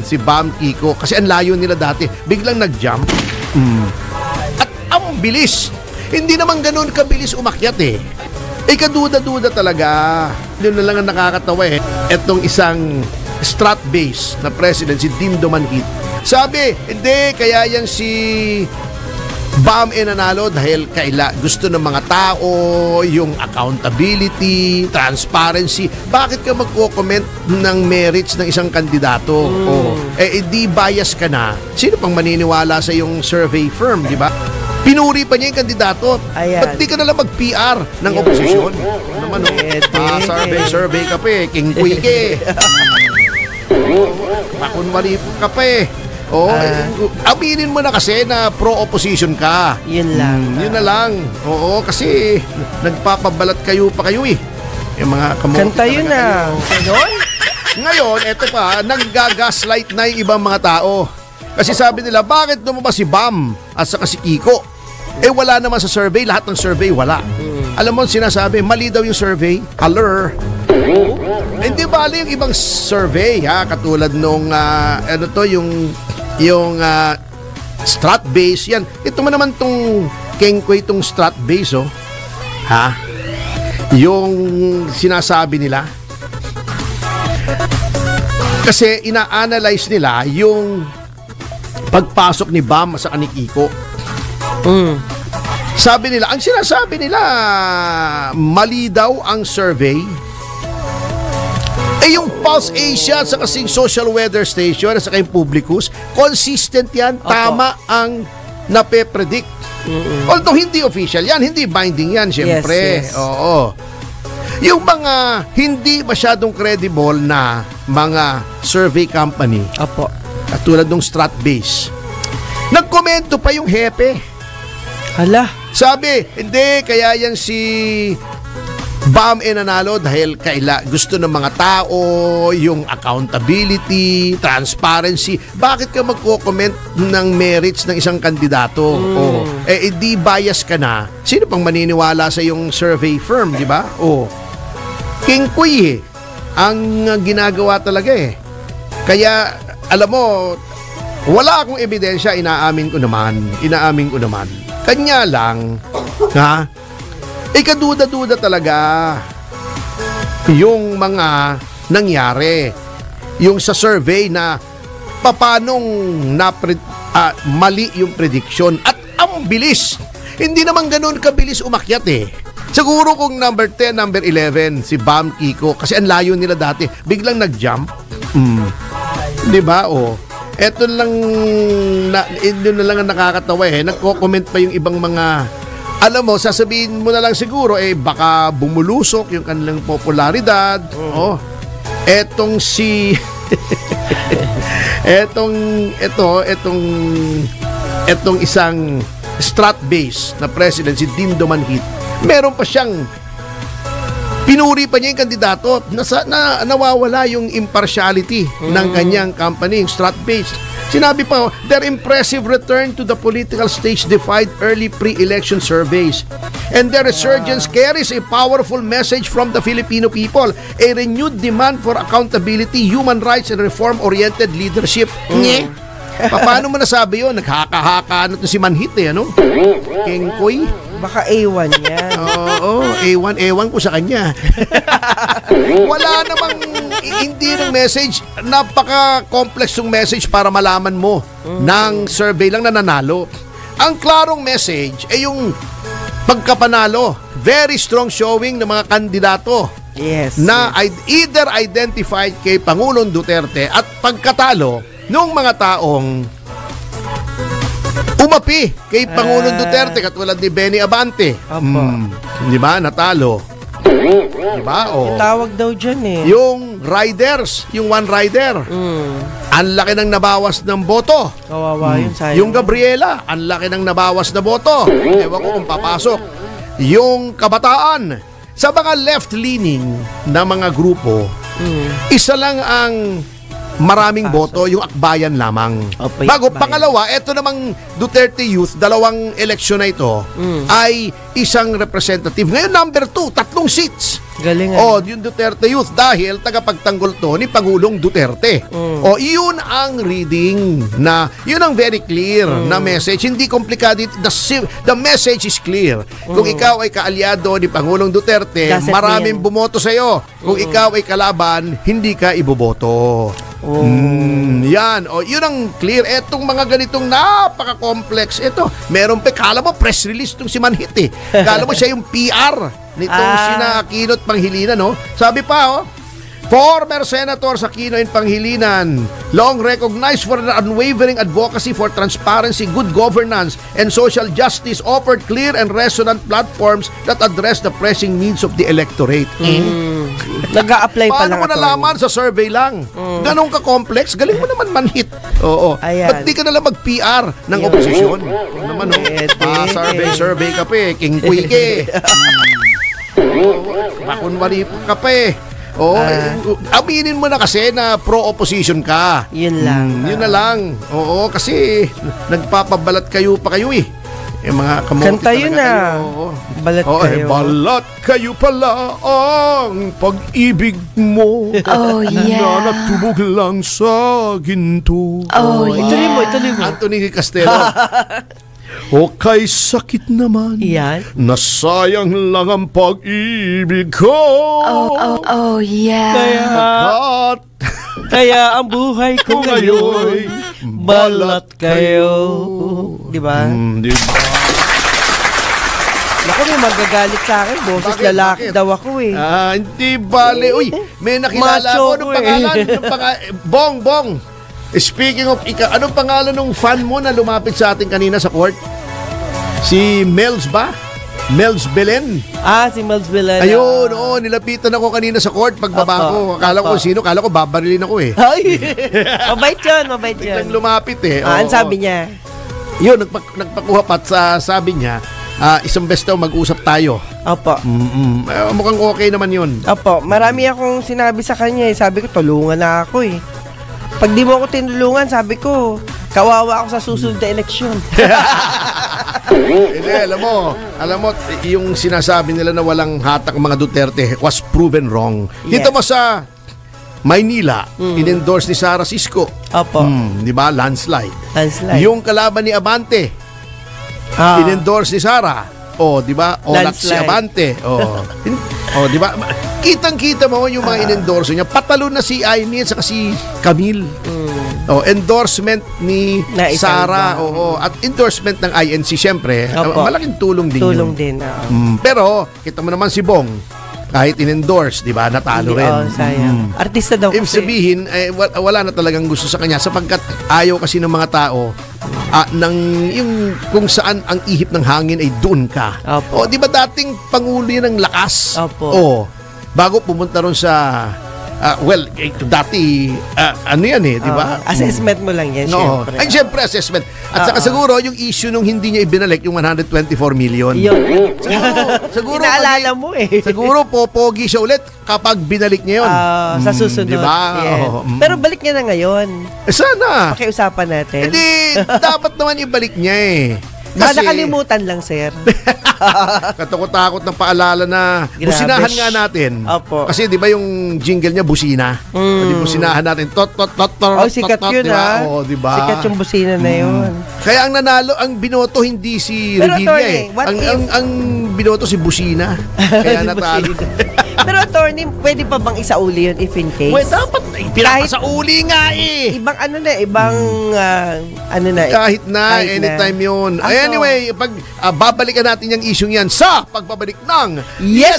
si Bam Kiko. Kasi ang layo nila dati. Biglang nag-jump. At ang bilis. Hindi naman ganun kabilis umakyat eh. Kaduda-duda talaga. Yun na lang ang nakakatawa eh. Etong isang strat base na president, si Dindo Manhit. Sabi, hindi, kaya yan si Bam nanalo dahil gusto ng mga tao yung accountability, transparency. Bakit ka magko-comment ng merits ng isang kandidato? Di bias ka na. Sino pang maniniwala sa yung survey firm, di ba? Pinuri pa niya yung kandidato. Ba't di ka nalang mag-PR ng oposisyon? Naman, survey ka pa eh. King Kuy ka eh. Makunwari ka pa eh. Aminin mo na kasi na pro-opposition ka. Yun lang. Yun na lang. Oo, kasi nagpapabalat kayo pa kayo eh. Yung mga kamote. Kanta yun na. Ngayon, eto pa, naggagaslight na yung ibang mga tao. Kasi sabi nila, bakit lumabas si Bam at saka si Kiko? Wala naman sa survey. Lahat ng survey, wala. Alam mo, sinasabi, mali daw yung survey. Haller. Hindi bali yung ibang survey, ha? Katulad nung, yung strat base yan. Ito man naman tong Kengkoy, itong strat base, oh. Ha? Yung sinasabi nila. Kasi ina-analyze nila yung pagpasok ni Bam sa ni Kiko. Sabi nila, ang sinasabi nila, mali daw ang survey. Yung Pulse Asia sa kasing social weather station at saka yung Publicus, consistent yan, tama ang nape-predict. Although hindi official yan, hindi binding yan, syempre. Yes. Oo. Yung mga hindi masyadong credible na mga survey company, katulad ng Stratbase, nagkomento pa yung hepe. Hala. Sabi, hindi, kaya yan si Bam nanalo dahil gusto ng mga tao yung accountability, transparency. Bakit ka magko-comment ng merits ng isang kandidato? Di bias ka na. Sino pang maniniwala sa yung survey firm, di ba? King Kuy ang ginagawa talaga eh. Kaya, alam mo, wala akong ebidensya, inaamin ko naman. Kanya lang, ha? Kaduda-duda talaga yung mga nangyari. Yung sa survey na papanong mali yung prediction. At ang bilis. Hindi naman ganun kabilis umakyat eh. Siguro kung number 10, number 11, si Bam Kiko. Kasi ang layo nila dati. Biglang nag-jump. Diba? Eto lang, doon na lang ang nakakatawa eh. Nagko-comment pa yung ibang mga... Alam mo, sasabihin mo na lang siguro, baka bumulusok yung kanilang popularidad. Etong si... etong isang strat base na president, si Dindo Manhit, meron pa siyang... Pinuri pa niya yung kandidato. Nawawala yung impartiality ng kanyang company, yung strat base. Sinabi pa, their impressive return to the political stage defied early pre-election surveys. And their resurgence carries a powerful message from the Filipino people, a renewed demand for accountability, human rights, and reform-oriented leadership. Paano mo nasabi yun? Naghaka-haka na to si Manhit eh, ano? Kengkoy? Baka A1 yan. A1, ewan ko sa kanya. Wala namang hindi ng message. Napaka-complex yung message para malaman mo ng survey lang na nanalo. Ang klarong message ay yung pagkapanalo. Very strong showing ng mga kandidato na either identified kay Pangulong Duterte at pagkatalo ng mga taong umapi kay Pangulong Duterte katulad ni Benny Abante. Di ba? Natalo. Di ba? Tawag daw dyan eh. Yung riders, yung one rider. Ang laki ng nabawas ng boto. Kawawa yun, sayang. Yung Gabriela, ang laki ng nabawas na boto. Ewan ko kung papasok. Yung kabataan, sa mga left-leaning na mga grupo, isa lang ang maraming boto, yung akbayan lamang. Opo, yung Bago, akbayan. pangalawa, eto namang Duterte Youth, dalawang eleksyon na ito, ay isang representative. Ngayon, number 2, 3 seats. Galing O, yung Duterte Youth, dahil tagapagtanggol to ni Pangulong Duterte. O, yun ang reading na, yun ang very clear na message. Hindi komplikado. The message is clear. Kung ikaw ay kaalyado ni Pangulong Duterte, Doesn't maraming mean. bumoto sa'yo. Kung ikaw ay kalaban, hindi ka iboboto. Yan. O, yun ang clear. Etong mga ganitong napaka-complex. Ito, meron pa. Kala mo, press release itong si Manhit eh. Kala mo siya yung PR nitong sina Aquino at Pangilinan, no? Sabi pa, former Senator Aquino and Pangilinan, long recognized for their unwavering advocacy for transparency, good governance, and social justice, offered clear and resonant platforms that address the pressing needs of the electorate. Nag-a-apply pa Paano lang mo nalaman? Sa survey lang. Ganon ka-complex. Galing mo naman manhit. Oo. Ayan. Ba't di ka nalang mag-PR ng oposisyon? Huwag naman, survey ka pa eh. King Quickie. Makunwari ka pa eh. Oo, aminin mo na kasi na pro-opposition ka. Yun lang. Yun na lang. Oo, kasi nagpapabalat kayo pa kayo eh. Yung mga kamote Kanta yun talaga na. kayo. Oo. Balat Oo, kayo. balat kayo pala ang pag-ibig mo. Oh, yeah. Na natubog lang sa ginto. Oh, Ituloy mo, yeah. ituloy mo. Anthony Castelo. O kay sakit naman. Yan. Nasayang lang ang pag-ibig ko. Oh, yeah. At Kaya ang buhay ko ngayon, balat kayo. Di ba? Di ba? Naku, may magagalit sa akin. Boses Bakit? lalaki Bakit? daw ako eh. Hindi bale. Uy, may nakilala Macho ko. ko Anong eh. pangalan? Bong. Speaking of, anong pangalan ng fan mo na lumapit sa atin kanina sa court? Si Mels ba? Mels Belen. Si Miles Villan. Ayun, nilapitan ako kanina sa court pagbaba Opo, ko. Akala ko opo. sino, akala ko babarilin ako eh. Ay! Mabait yun, mabait yun. Biglang lumapit eh. Ang Oo. sabi niya? Yun, nagpakuha pa at sabi niya, isang best daw mag-usap tayo. Opo. Mukhang okay naman yun. Opo, marami akong sinabi sa kanya eh. Sabi ko, tulungan na ako eh. Pag di mo ako tinulungan, sabi ko, kawawa ako sa susunod na eleksyon. Hindi, alam mo, yung sinasabi nila na walang hatak ang mga Duterte was proven wrong. Yes. Dito mo sa Maynila, in-endorse ni Sara Cisco. Opo. Di ba? Landslide. Landslide. Yung kalaban ni Abante, in-endorse ni Sara. Di ba? Olat si Landslide. Abante. Di ba? Kitang-kita mo yung mga in-endorse niya. Patalo na si Aimee at saka si Camille. Endorsement ni Na isang Sara. ba? At endorsement ng INC, syempre. Opo. Malaking tulong din Tulong yun. din. Pero, kita mo naman si Bong, kahit in-endorse, di ba? Natalo rin. Sayang. Artista daw Ibig kasi. sabihin, wala na talagang gusto sa kanya sapagkat ayaw kasi ng mga tao yung kung saan ang ihip ng hangin ay doon ka. Opo. Di ba dating Pangulo yan ng lakas? Opo. Bago pumunta ron sa dati ano yan eh, di ba? Assessment mo lang yan, No. syempre. Ay, syempre assessment. At saka siguro yung issue nung hindi niya ibinalik yung 124 million. Yun. Siguro Inaalala mo eh. Siguro popogi siya ulit kapag binalik niya yun. Sa susunod. Di ba? Yes. Oo. Pero balik niya na ngayon. Sana. Pakiusapan natin. Hindi, dapat naman ibalik niya eh. Baka nakalimutan lang, sir. Katakot-takot ng paalala na Grabe. businahan nga natin. Opo. Kasi di ba yung jingle niya busina? Di businahan natin. Tot. Sikat yun diba? ha. Di ba? Sikat yung busina na yun. Kaya ang nanalo, ang binoto hindi si Pero, Revilla attorney, eh. what Ang binoto si Busina. Kaya natalo. Pero attorney, pwede pa bang isauli yun if in case? Well, dapat pinapasa uli nga eh. Ibang Kahit na, anytime yun. Ah, so- Anyway, babalikan natin yung issue yan sa pagbabalik ng Yes!